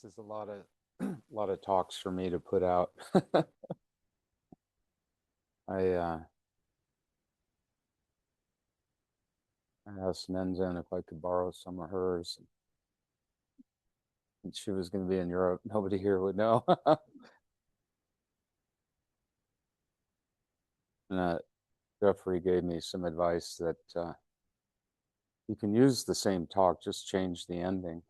This is a lot of lot of talks for me to put out. I I asked Nenzin if I could borrow some of hers, and she was going to be in Europe. Nobody here would know. And Jeffrey gave me some advice that you can use the same talk, just change the ending.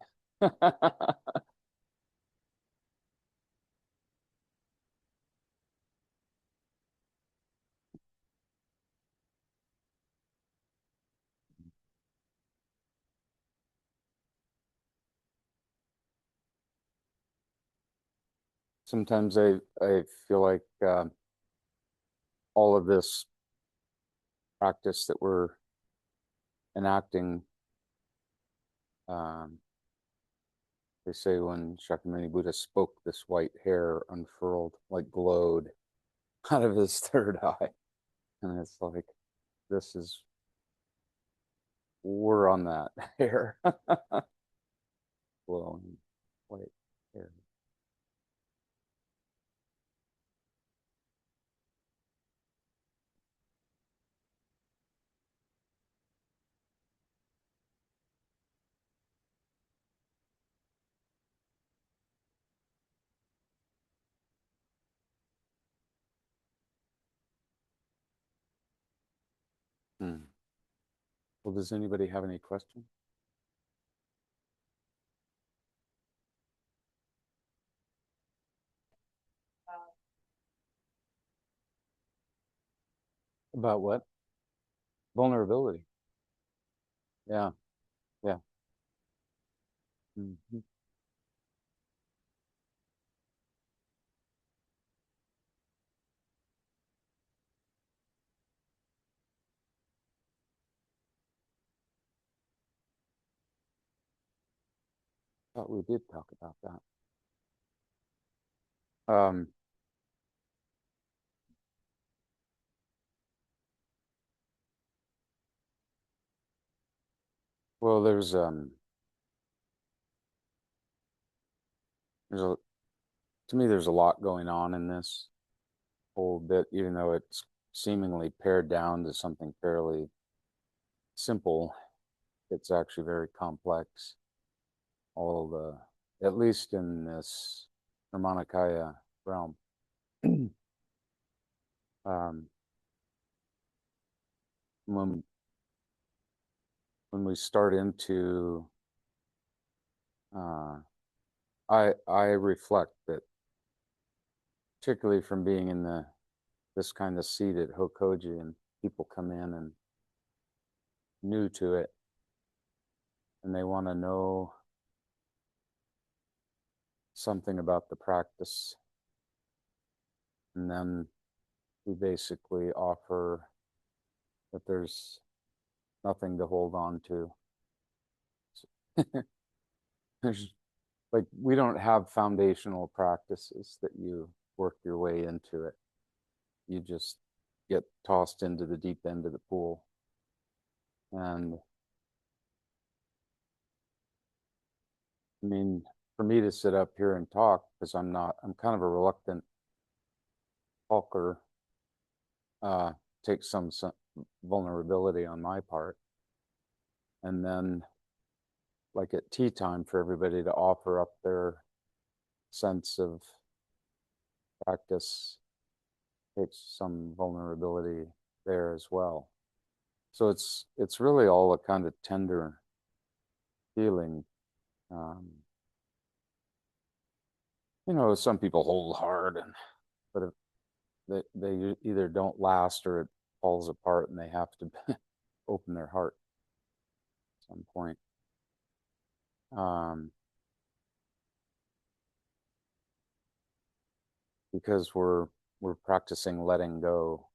Sometimes I feel like all of this practice that we're enacting, um, they say when Shakyamuni Buddha spoke, this white hair unfurled, like glowed out of his third eye. And it's like, this is, we're on that hair, glowing white hair. Hmm. Well, does anybody have any questions about what? Vulnerability. Yeah, yeah. Mhm. Thought we did talk about that. Well, there's a to me there's a lot going on in this whole bit, even though it's seemingly pared down to something fairly simple. It's actually very complex. All the, at least in this Nirmanakaya realm. um, when when we start into, uh, I reflect that, particularly from being in the this kind of seat at Hokoji, and people come in and new to it, and they want to know something about the practice, and then we basically offer that there's nothing to hold on to. There's like, we don't have foundational practices that you work your way into it. You just get tossed into the deep end of the pool. And I mean, for me to sit up here and talk, because I'm kind of a reluctant talker, uh, takes some vulnerability on my part. And then, like at tea time, for everybody to offer up their sense of practice takes some vulnerability there as well. So it's really all a kind of tender feeling. Um, some people hold hard, but if they either don't last or it falls apart, and they have to open their heart at some point. Um, because we're practicing letting go.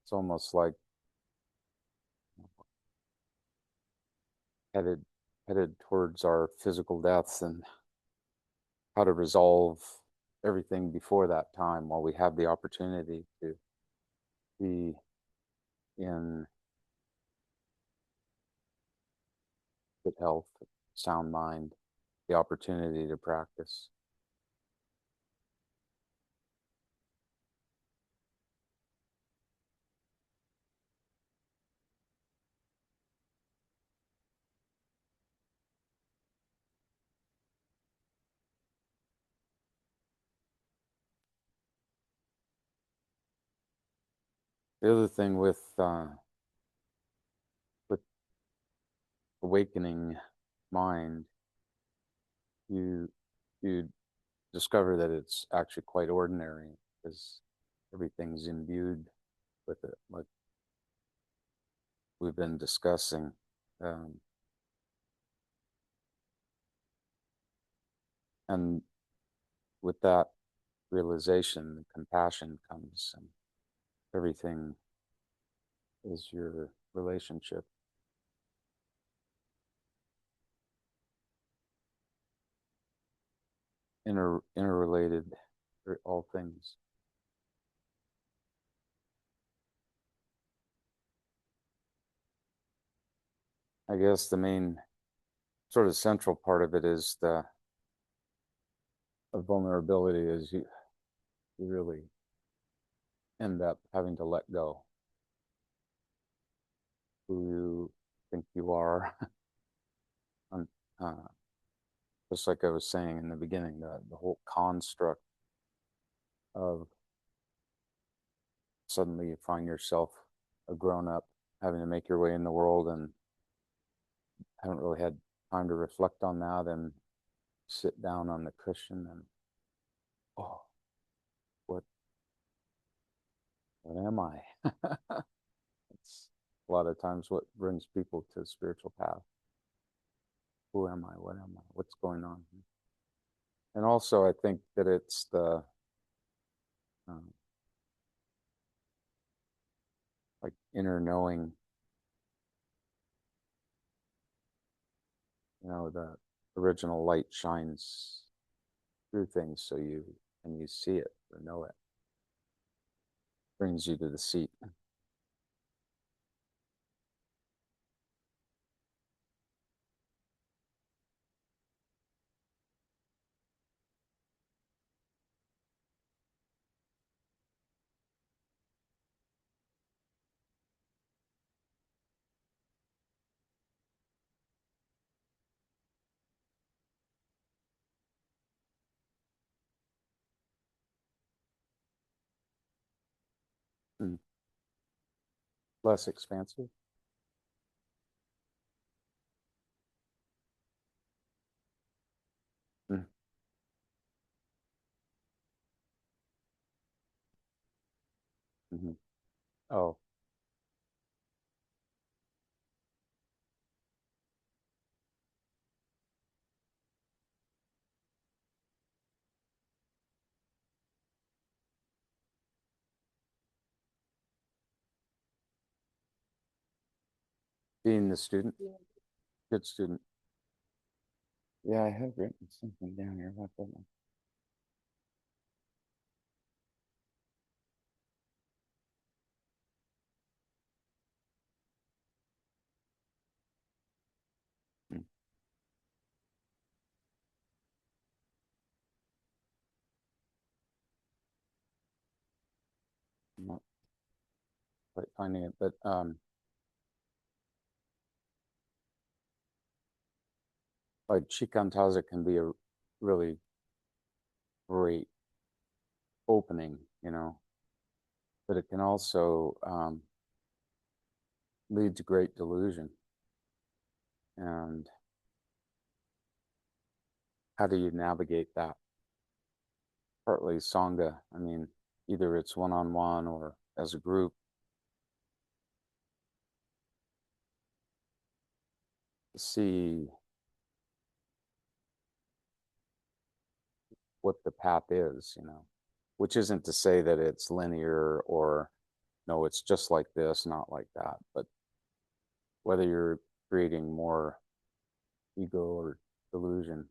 It's almost like headed headed towards our physical deaths, and how to resolve everything before that time while we have the opportunity to be in good health, sound mind. the opportunity to practice. The other thing with awakening mind, you you discover that it's actually quite ordinary because everything's imbued with it, like we've been discussing. Um, and with that realization, the compassion comes, and everything is your relationship, interrelated, all things. I guess the main sort of central part of it is the vulnerability is you really end up having to let go who you think you are. And, just like I was saying in the beginning, the whole construct of suddenly you find yourself a grown up having to make your way in the world and haven't really had time to reflect on that and sit down on the cushion and, oh, what am I? It's a lot of times what brings people to spiritual path. Who am I? What am I? What's going on? And also, I think that it's the um, like inner knowing. The original light shines through things, so you see it or know it, brings you to the seat. Mm. Less expansive. Mm. Mm-hmm. Oh, being the student, good student. Yeah, I have written something down here about that one. Mm. I'm not quite finding it, but like shikantaza can be a really great opening, but it can also lead to great delusion. And how do you navigate that? Partly Sangha. I mean, either it's one-on-one or as a group, see what the path is, which isn't to say that it's linear or no, it's just like this, not like that, but whether you're creating more ego or delusion.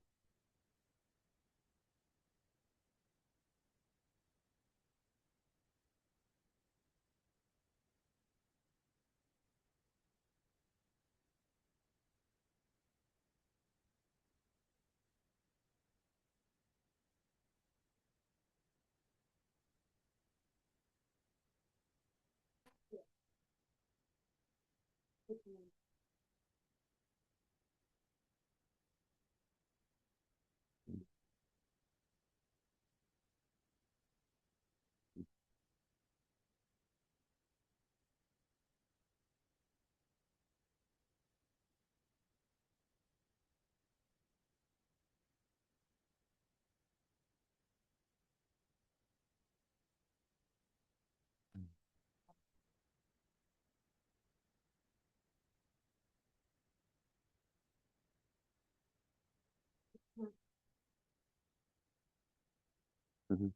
Mhm.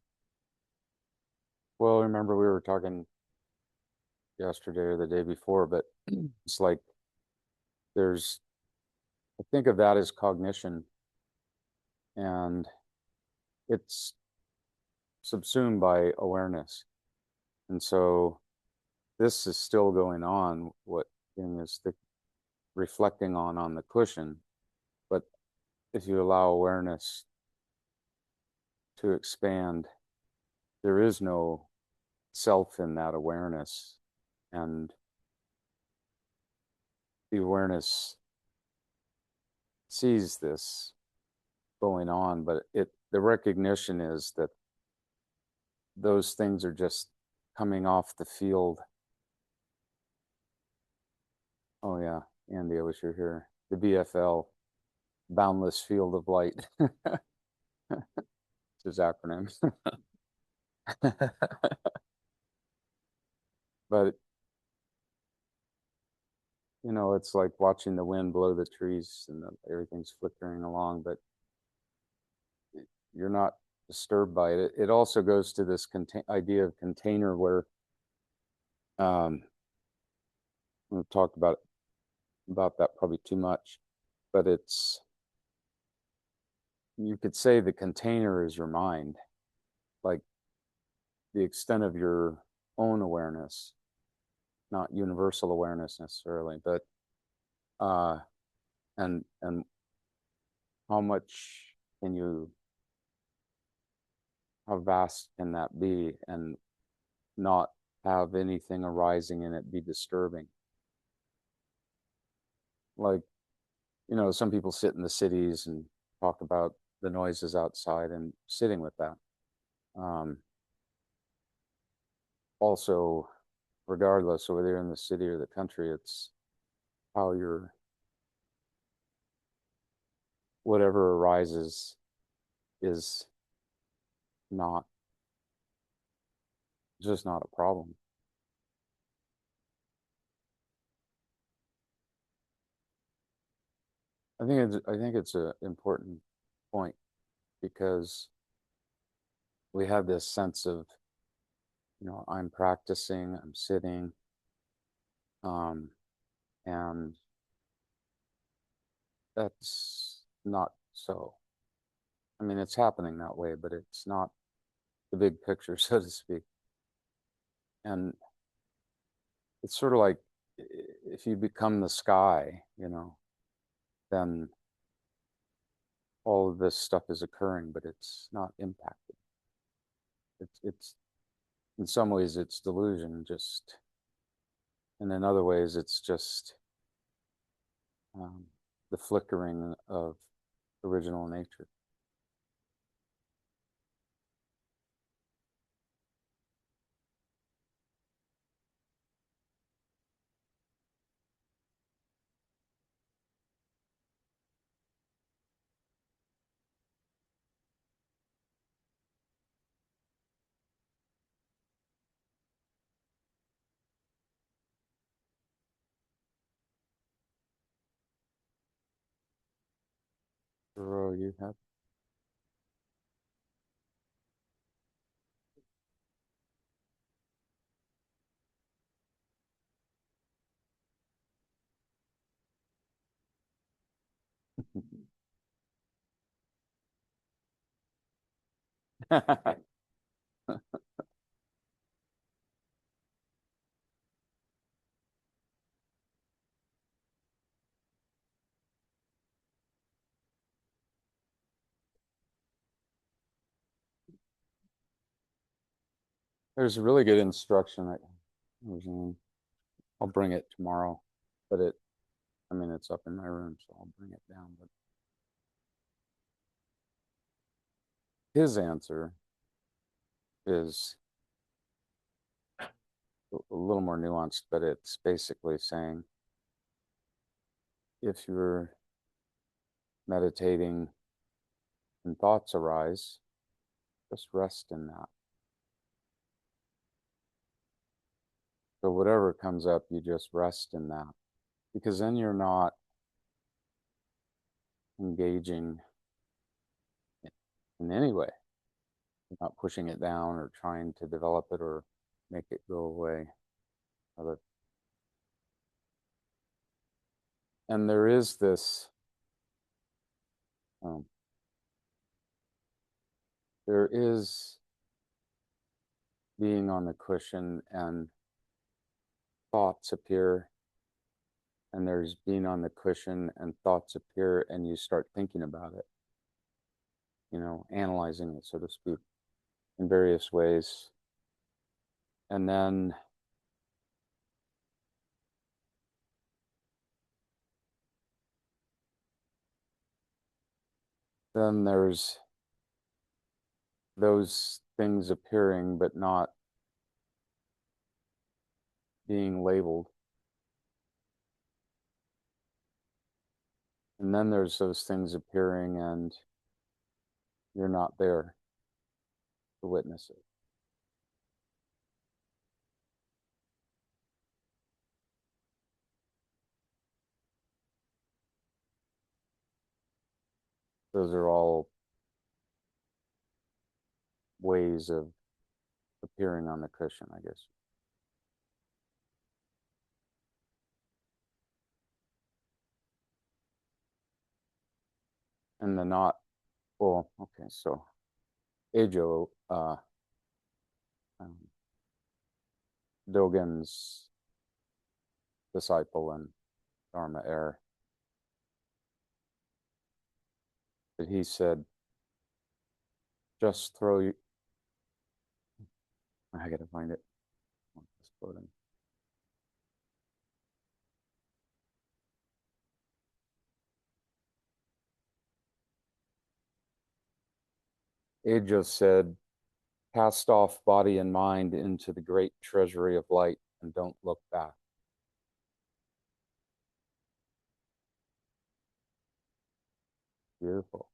Well, remember we were talking yesterday or the day before, but it's like there's, I think of that as cognition, and it's subsumed by awareness. And so this is still going on, what King is reflecting on the cushion. But if you allow awareness to expand, there is no self in that awareness. And the awareness sees this going on, but the recognition is that those things are just coming off the field. Oh yeah, Andy, I wish you were here. The BFL, Boundless Field of Light. It's his acronym. But it's like watching the wind blow the trees and everything's flickering along, but you're not disturbed by it. It also goes to this idea of container where we've talked about that probably too much, but you could say the container is your mind, like the extent of your own awareness, not universal awareness necessarily, but uh, and how much can you, how vast can that be, and not have anything arising in it be disturbing. Like, some people sit in the cities and talk about the noises outside and sitting with that. Um, Also, regardless of whether you're in the city or the country, it's how whatever arises is not just not a problem. I think it's an important point because we have this sense of, I'm practicing, I'm sitting, um, and that's not so. I mean, it's happening that way, but it's not the big picture, so to speak. And it's sort of like if you become the sky, then all of this stuff is occurring, but it's not impacted. It's in some ways it's delusion, just, and in other ways it's just um, the flickering of original nature. Thoreau, you have. There's a really good instruction. I'll bring it tomorrow, but it's up in my room, so I'll bring it down. But his answer is a little more nuanced, but it's basically saying if you're meditating and thoughts arise, just rest in that. So whatever comes up, you just rest in that, because then you're not engaging in any way. You're not pushing it down or trying to develop it or make it go away. And there is this, um, there is being on the cushion and thoughts appear, and there's being on the cushion and thoughts appear and you start thinking about it, analyzing it, so to speak, in various ways. And then there's those things appearing but not being labeled. And then there's those things appearing and you're not there to witness it. Those are all ways of appearing on the cushion, I guess. And the not, well, okay, so Ajo, um, Dogen's disciple and Dharma heir, that he said, just throw you, I gotta find it. It's floating. Ajo said, cast off body and mind into the great treasury of light and don't look back. Beautiful.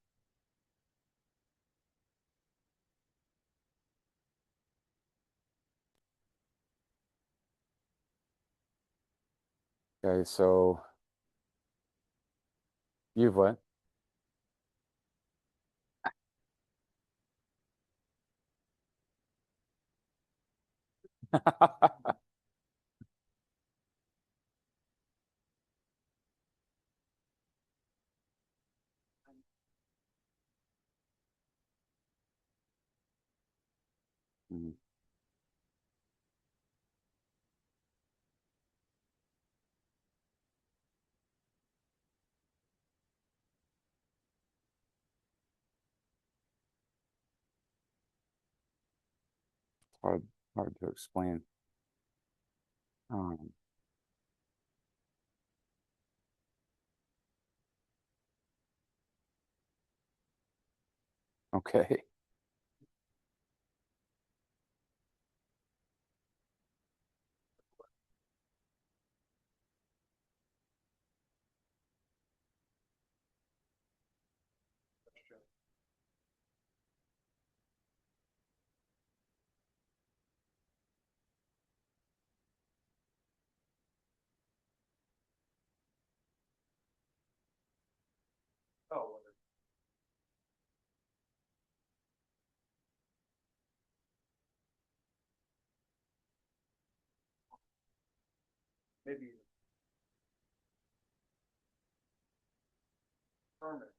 Okay, so you've what? Mm, hard, hard to explain. Um, okay. Maybe permanent.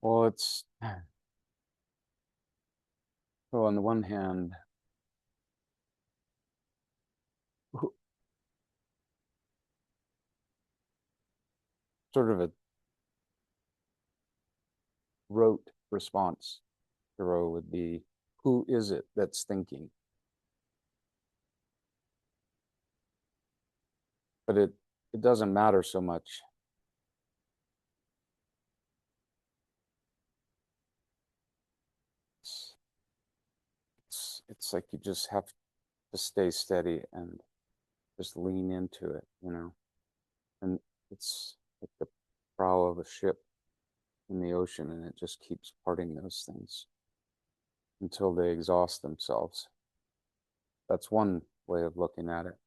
Well, it's so on the one hand, sort of a rote response to Thoreau would be, who is it that's thinking? But it doesn't matter so much. It's, it's like you just have to stay steady and just lean into it, you know. And it's like the prow of a ship in the ocean, and it just keeps parting those things until they exhaust themselves. That's one way of looking at it.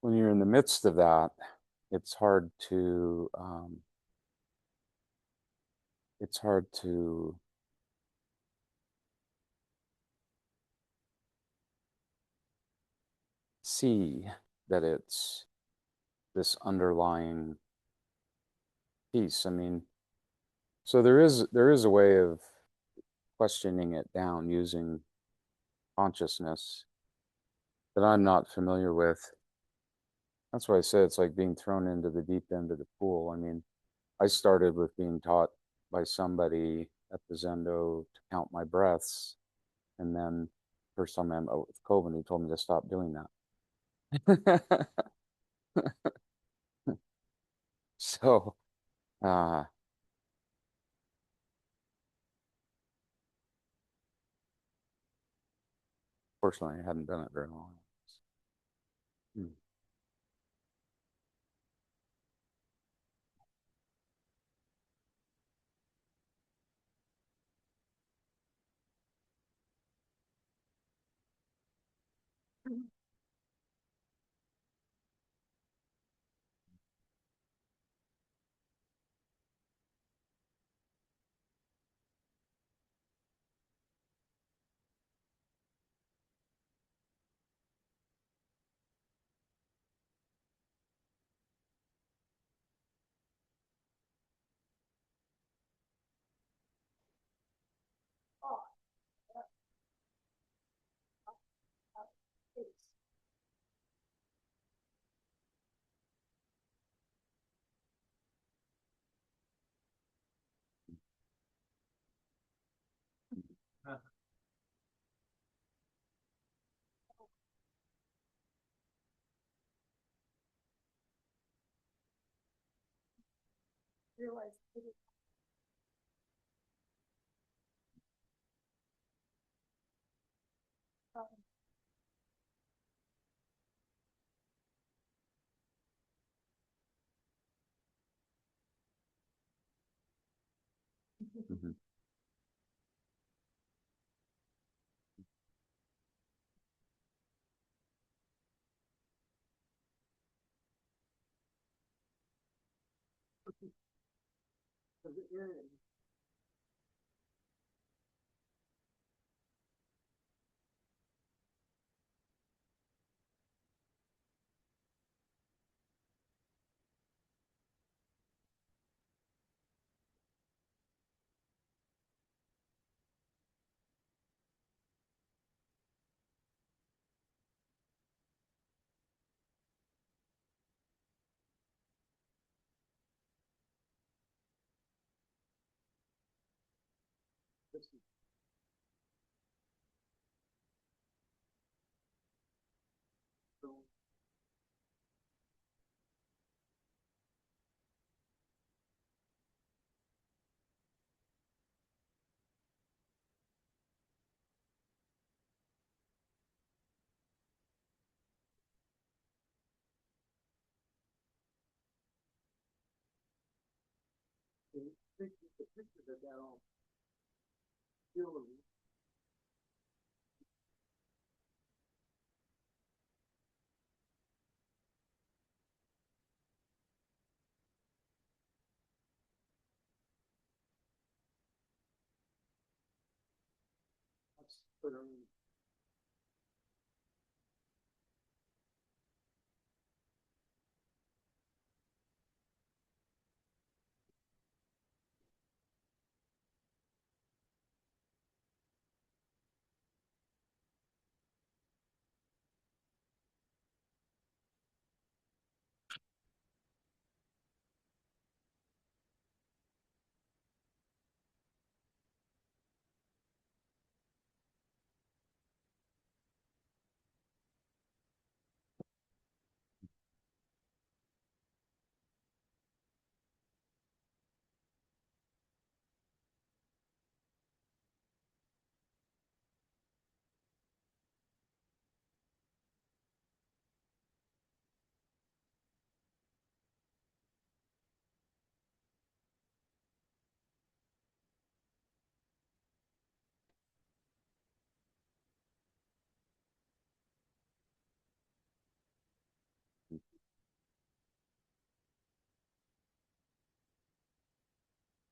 When you're in the midst of that, it's hard to it's hard to see that it's this underlying piece. I mean, so there is a way of questioning it down using consciousness that I'm not familiar with. That's why I say it's like being thrown into the deep end of the pool. I mean, I started with being taught by somebody at the Zendo to count my breaths, and then first time I met with Coven, he told me to stop doing that. So, uh, fortunately, I hadn't done it very long. Mm. Mhm.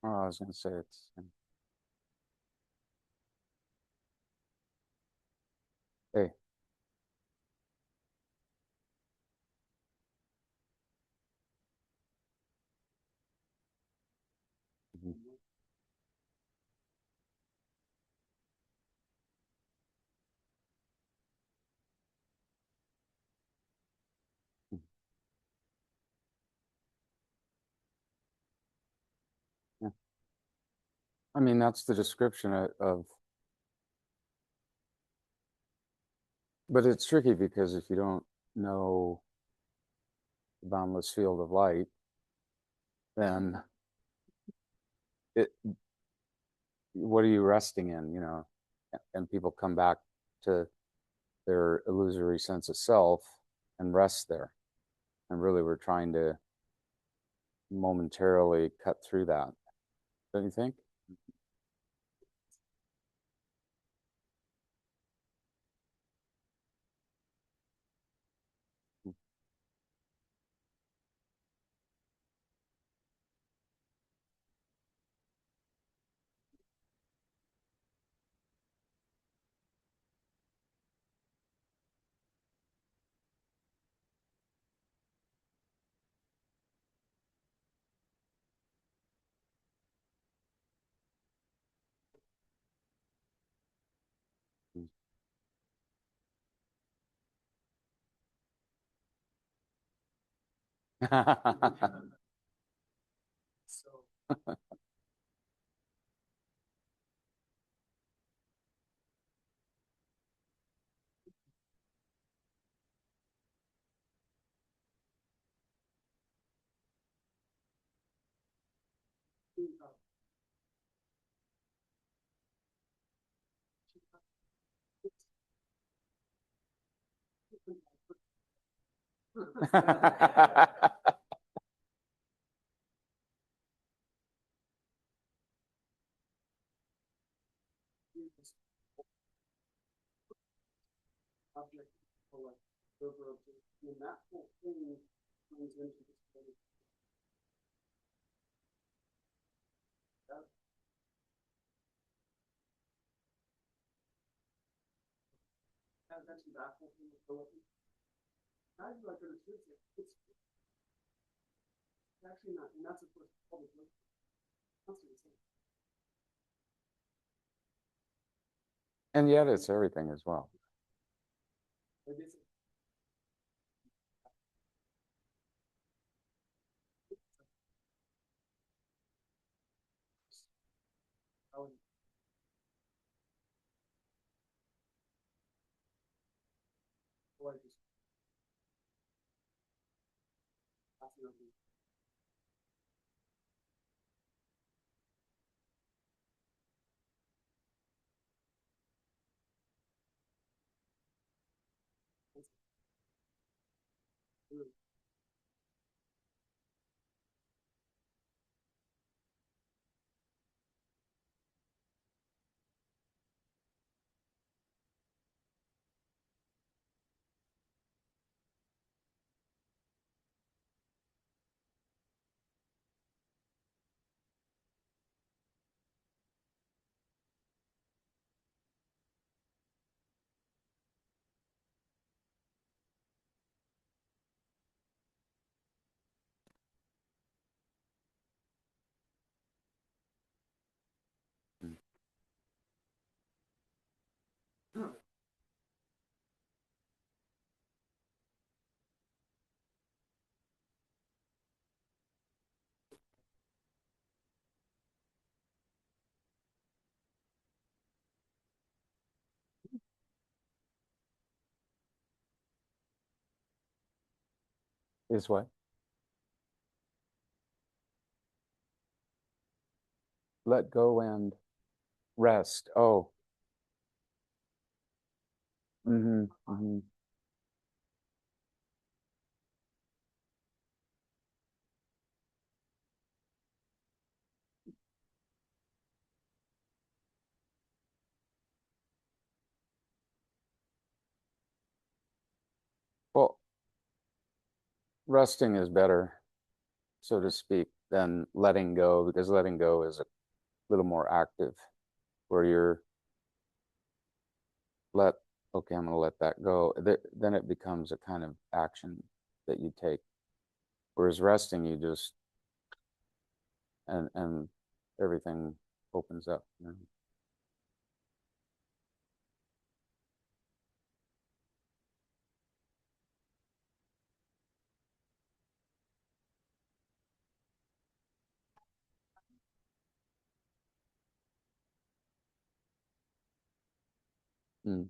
Oh, I was going to say it's. Hey. Mhm. Yeah. I mean, that's the description of, but it's tricky because if you don't know the boundless field of light, then it, what are you resting in, you know? And people come back to their illusory sense of self and rest there. And really, we're trying to momentarily cut through that, don't you think? And yet it's everything as well. Is what? Let go and rest. Oh, mm-hmm. Well, resting is better, so to speak. than letting go, because letting go is a little more active, where you're okay, I'm going to let that go. Then it becomes a kind of action that you take. Whereas resting, you just, and everything opens up. You know? Mm.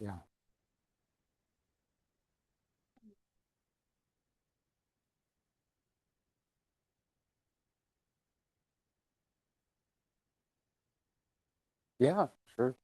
Yeah. Yeah, sure.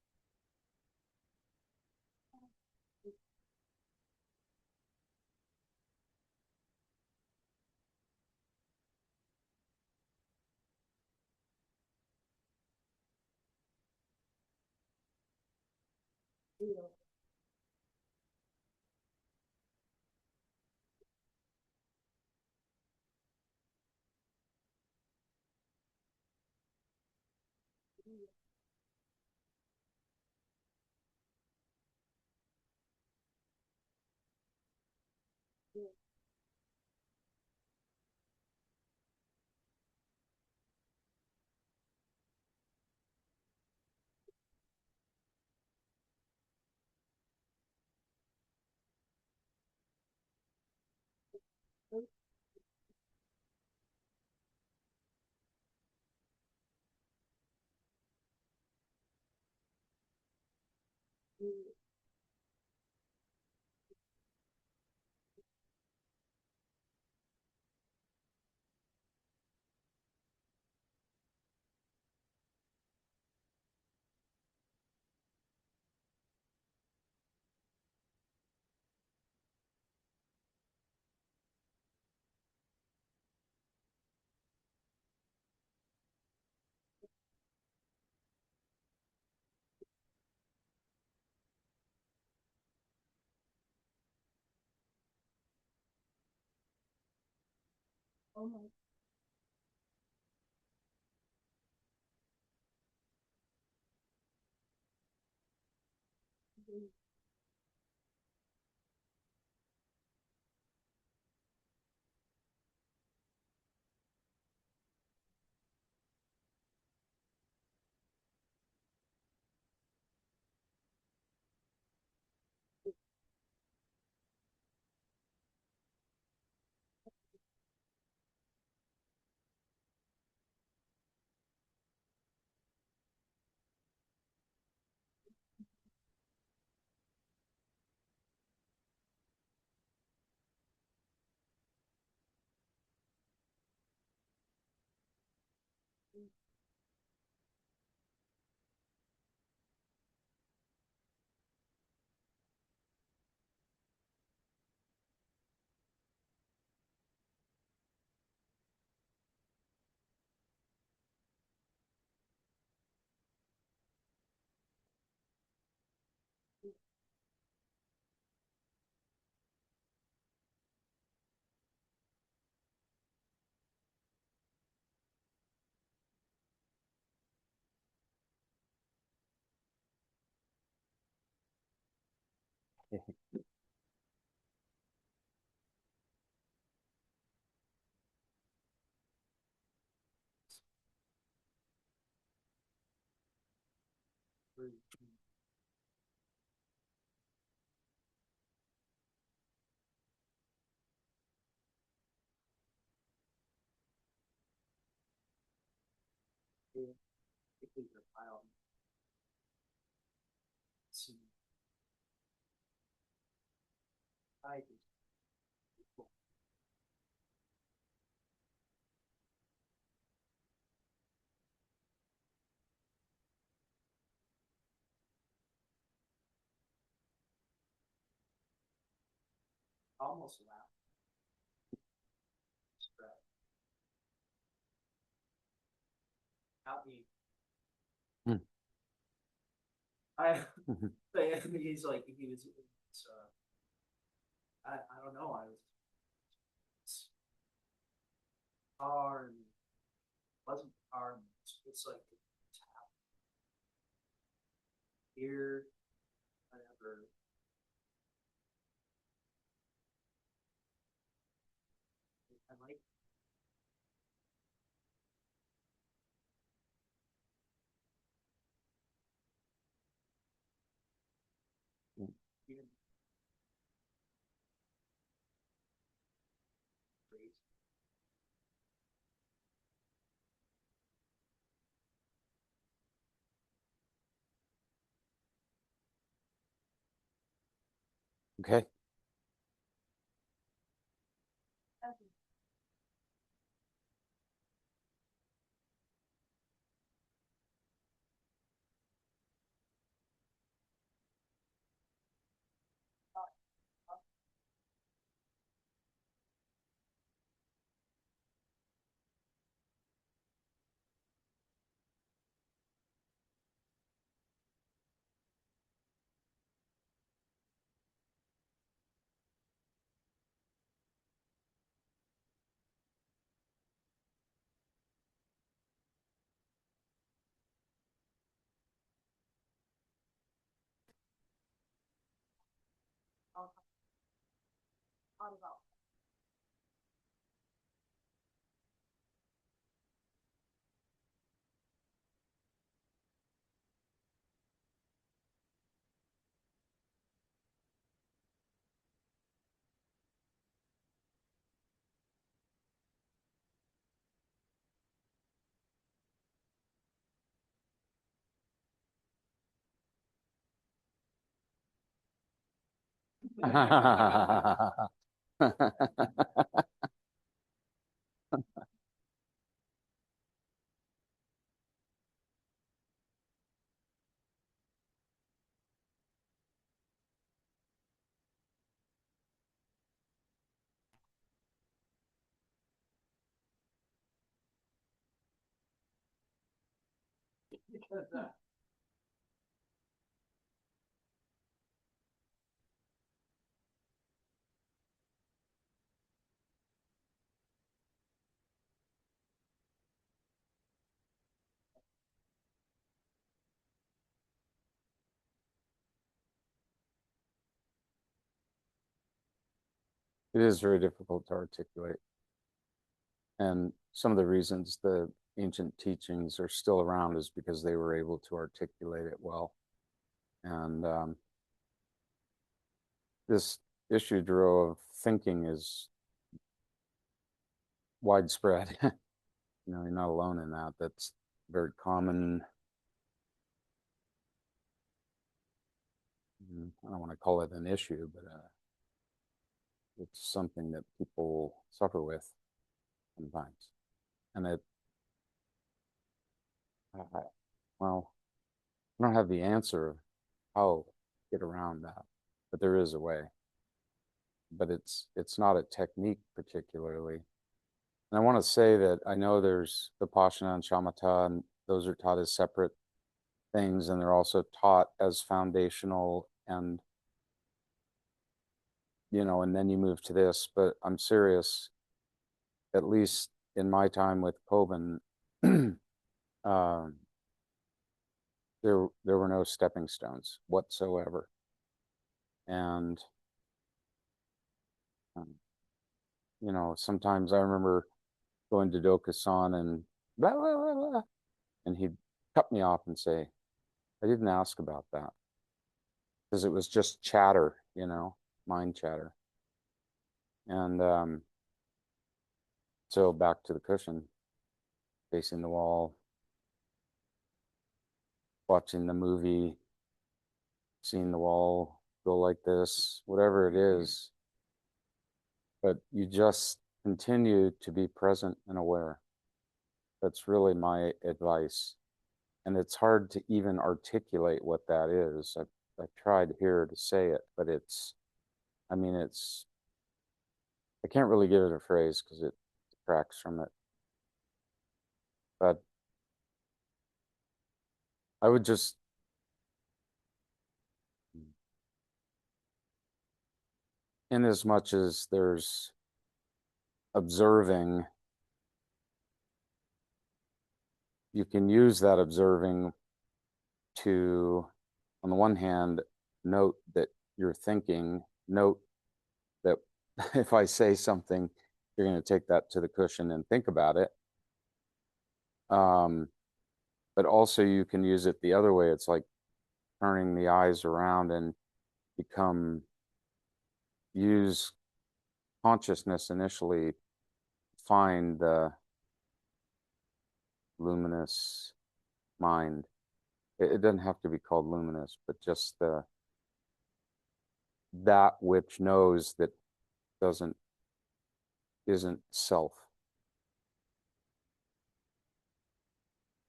Hmm. Okay. It is very difficult to articulate. And some of the reasons the ancient teachings are still around is because they were able to articulate it well. And this issue, Drew, of thinking is widespread. You're not alone in that. That's very common. I don't want to call it an issue, but it's something that people suffer with sometimes. And I, well, I don't have the answer of how to get around that, but there is a way. But it's not a technique particularly. And I want to say that I know there's Vipassana and Shamatha, and those are taught as separate things, and they're also taught as foundational, and and then you move to this. But I'm serious, at least in my time with Coben, uh, there were no stepping stones whatsoever. And sometimes I remember going to Dokusan and blah, blah, blah, blah, and he'd cut me off and say, I didn't ask about that, because it was just chatter, mind chatter. And so back to the cushion, facing the wall, watching the movie, seeing the wall go like this, whatever it is. But you just continue to be present and aware. That's really my advice. And it's hard to even articulate what that is. I've tried here to say it, but I can't really give it a phrase because it detracts from it. But I would just, in as much as there's observing, you can use that observing to, on the one hand, note that you're thinking, note that if I say something, you're going to take that to the cushion and think about it. But also you can use it the other way. It's like turning the eyes around and use consciousness initially, find the luminous mind. It doesn't have to be called luminous, but just that which knows that isn't self.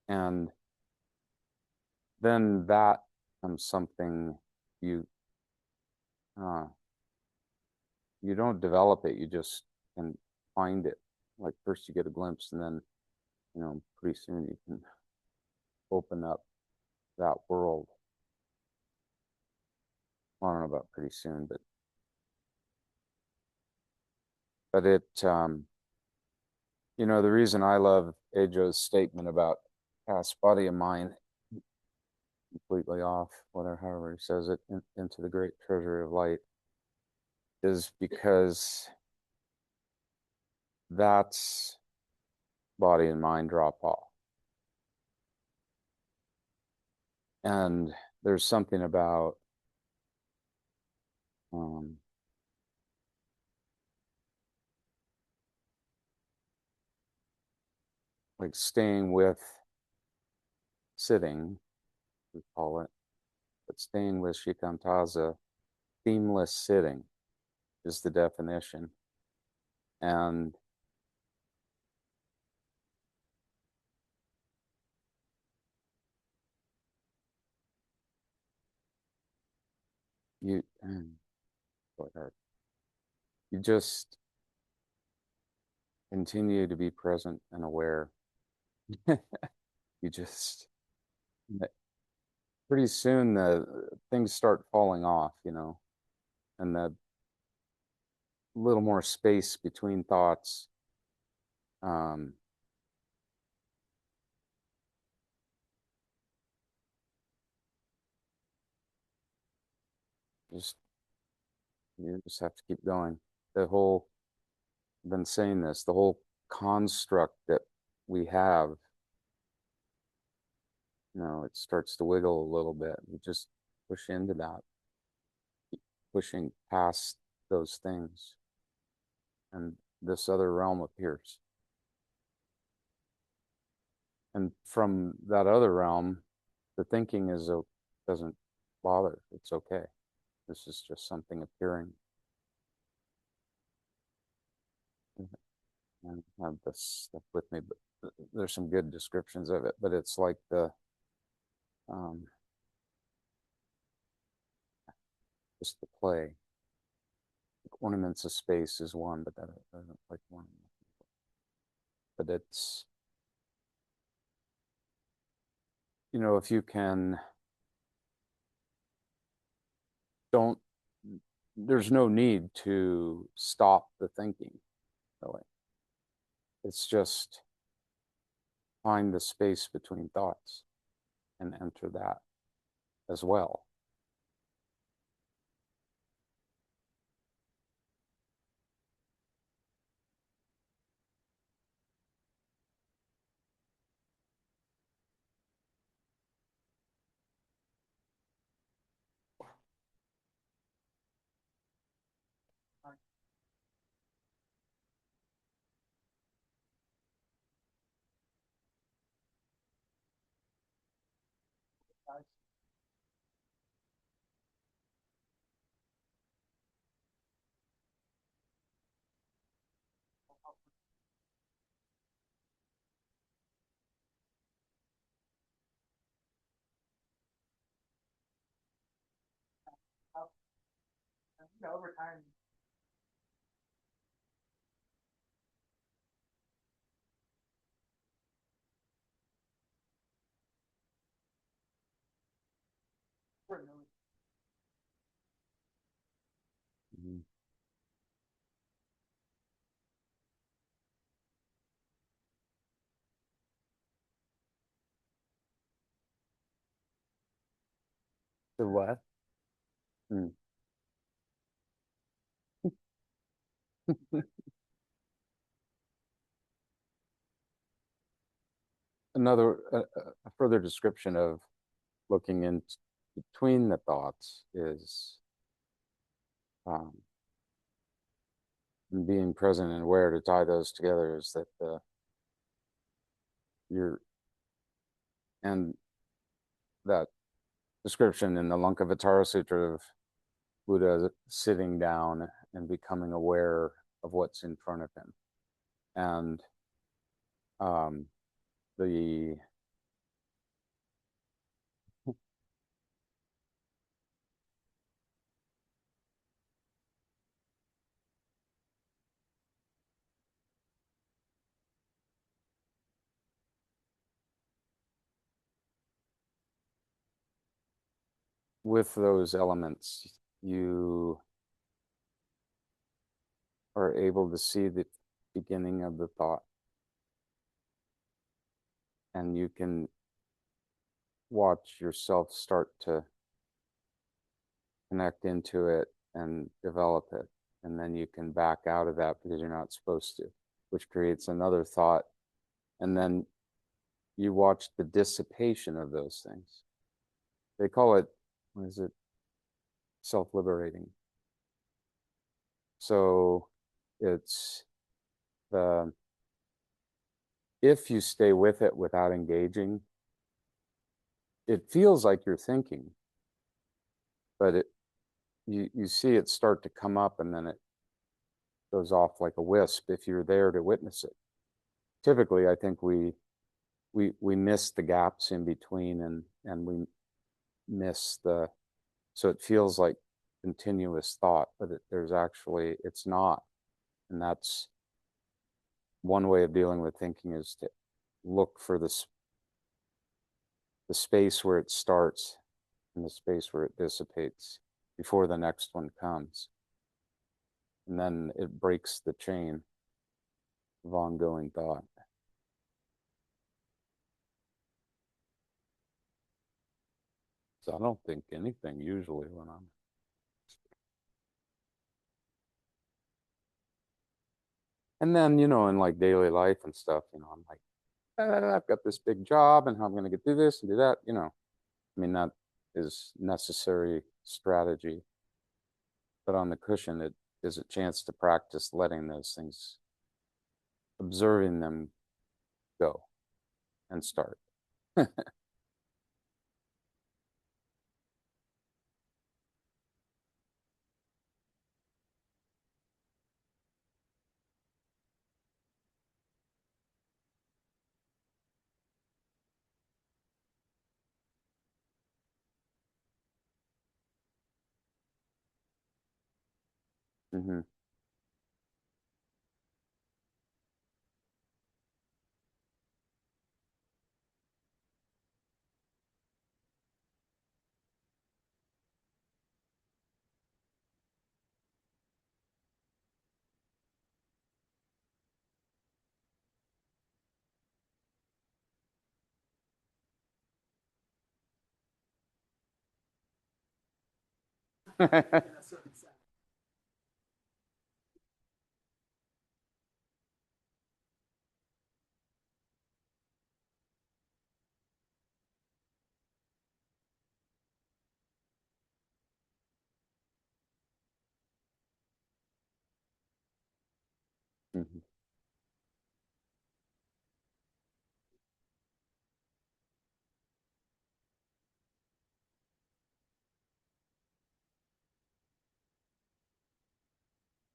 And then that becomes something you you don't develop it, you just can find it. Like first you get a glimpse, and then pretty soon you can open up that world. I don't know about pretty soon, but it the reason I love Ajo's statement about past body of mind, completely off, whatever, however he says it, into the great treasury of light, is because that's body and mind drop off. And there's something about like staying with sitting, we call it, but staying with shikantaza, themeless sitting is the definition. And you you just continue to be present and aware. You just pretty soon the things start falling off, and the little more space between thoughts. Um, just you just have to keep going. the whole, I've been saying this, the whole construct that we have, it starts to wiggle a little bit. We just push into that, pushing past those things, and this other realm appears. And from that other realm, the thinking doesn't bother. It's okay. This is just something appearing. And I have this stuff with me, but there's some good descriptions of it. But it's like just the play. Ornaments of space is one, but that doesn't like one. But it's, if you can, don't, there's no need to stop the thinking, really. It's just find the space between thoughts and enter that as well. Over time. Mm-hmm. The what? Mm. Another a further description of looking in between the thoughts is um, being present and aware. To tie those together is that you're and that description in the Lankavatara Sutra of Buddha sitting down and becoming aware of what's in front of him, and um, the with those elements, you are able to see the beginning of the thought, and you can watch yourself start to connect into it and develop it. And then you can back out of that because you're not supposed to, which creates another thought. And then you watch the dissipation of those things. They call it, what is it? Self-liberating. So it's the, if you stay with it without engaging, it feels like you're thinking, but you see it start to come up and then it goes off like a wisp if you're there to witness it. Typically, I think we miss the gaps in between and we miss so it feels like continuous thought, but there's actually, it's not. And that's one way of dealing with thinking, is to look for the space where it starts and the space where it dissipates before the next one comes. And then it breaks the chain of ongoing thought. So I don't think anything usually when I'm And then, in like daily life and stuff, I'm like, I've got this big job and how I'm going to get do this and do that, I mean, that is necessary strategy. But on the cushion, it is a chance to practice letting those things, observing them go and start. Hmm.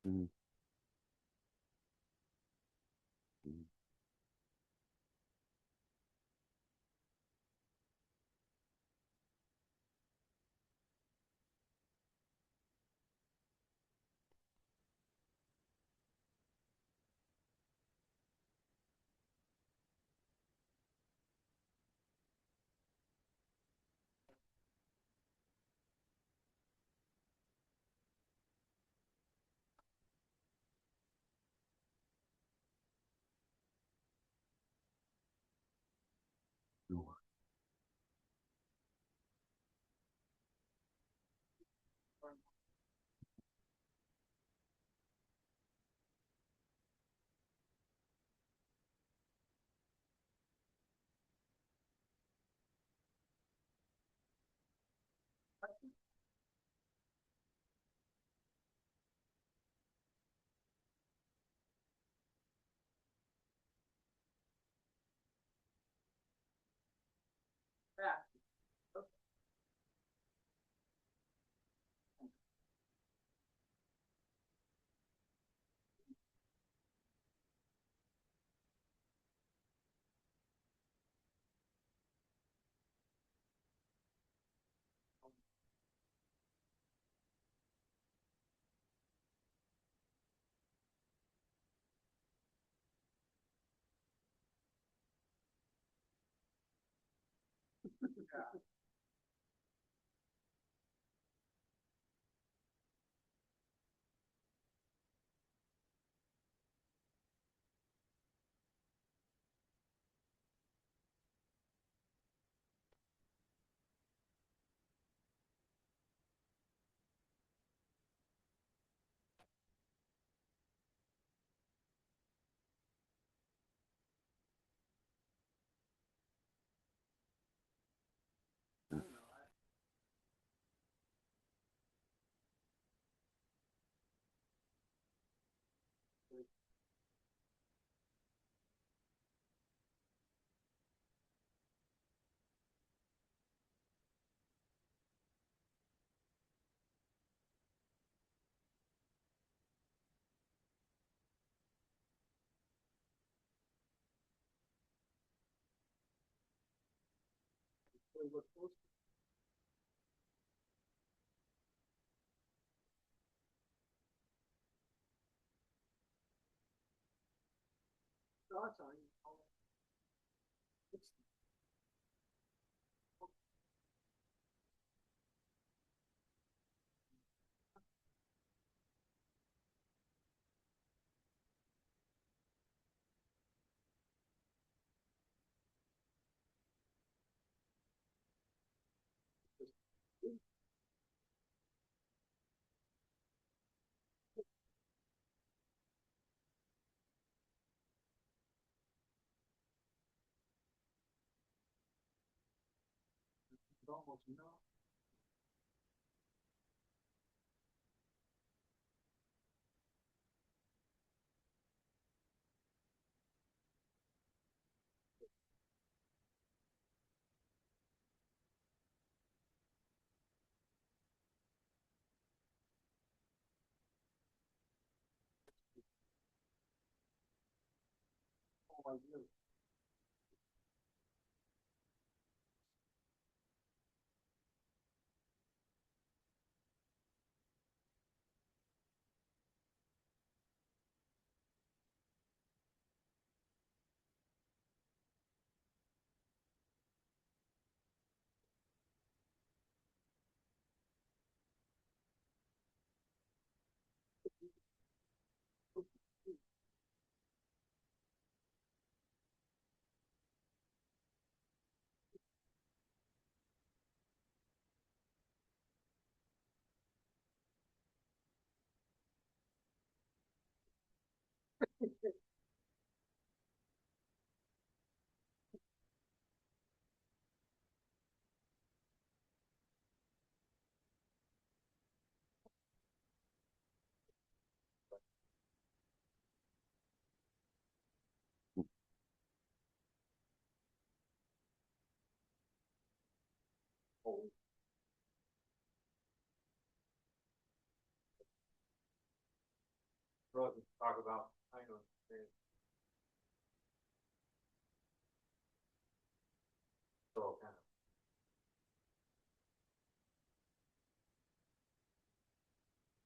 Hmm. Hmm.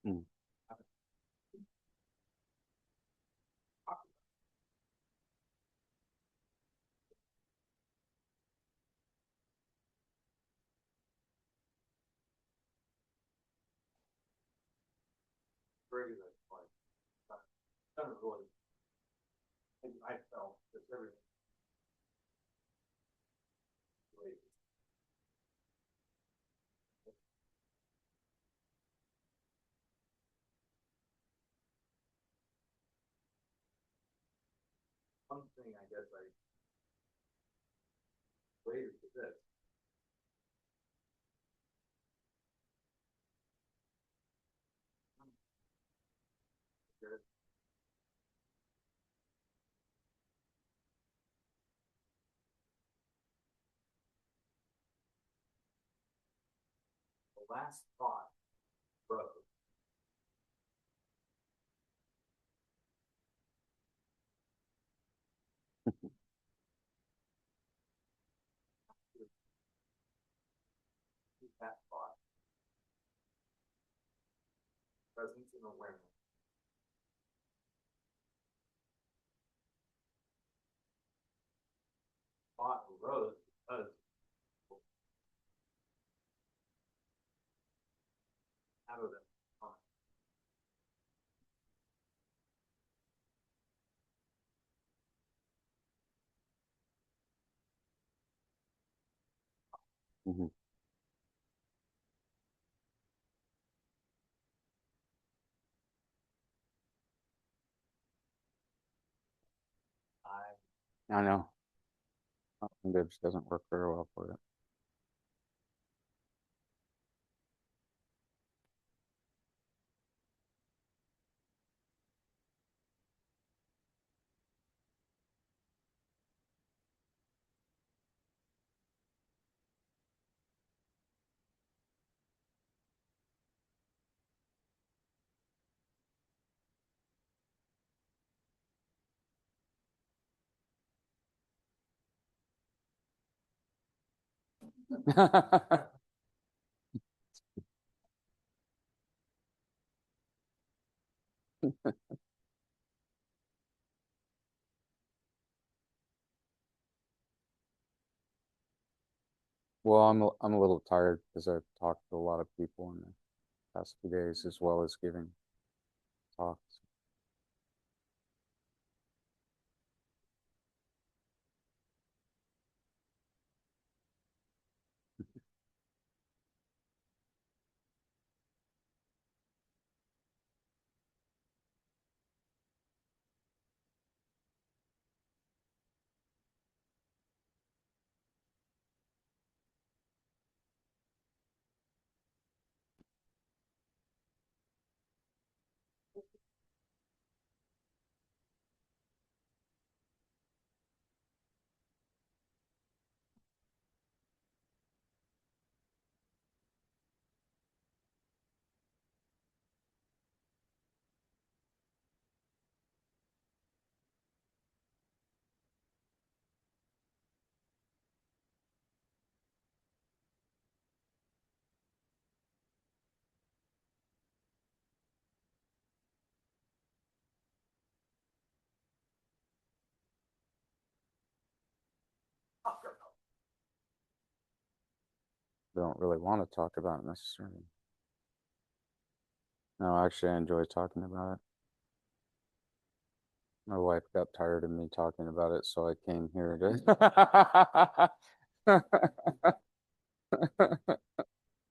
Mm. Mhm. I know. Bibs doesn't work very well for it. Well, I'm a little tired because I've talked to a lot of people in the past few days, as well as giving talks. Don't really want to talk about it necessarily. No, actually, I enjoy talking about it. My wife got tired of me talking about it, so I came here to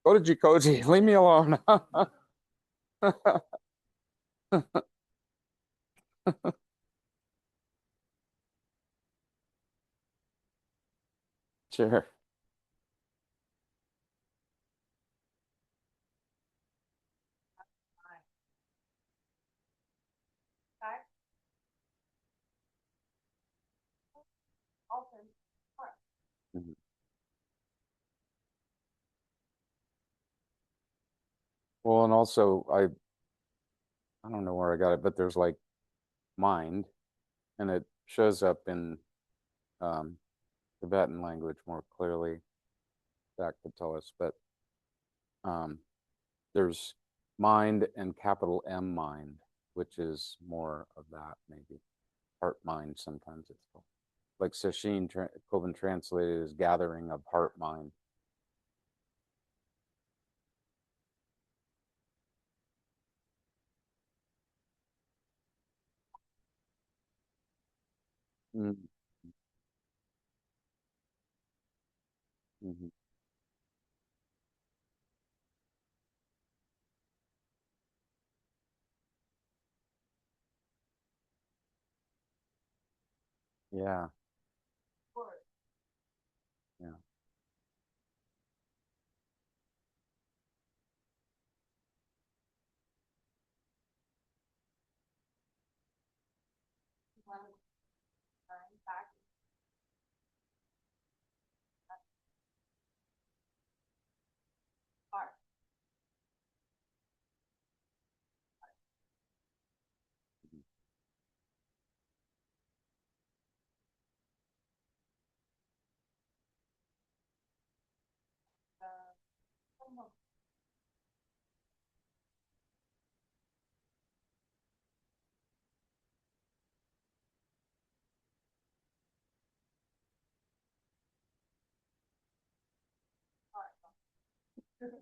Koji Koji, leave me alone. Sure. Mhm. Well, and also I don't know where I got it, but there's like mind, and it shows up in um, Tibetan language more clearly. That could tell us, but um, there's mind and capital M mind, which is more of that maybe heart mind. Sometimes it's called like Sesshin, Coven translated as gathering of heart mind. Mm-hmm. Mm-hmm. Yeah,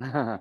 yeah.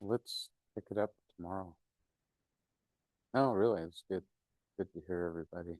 let's pick it up tomorrow. Oh, really? It's good. Good to hear everybody.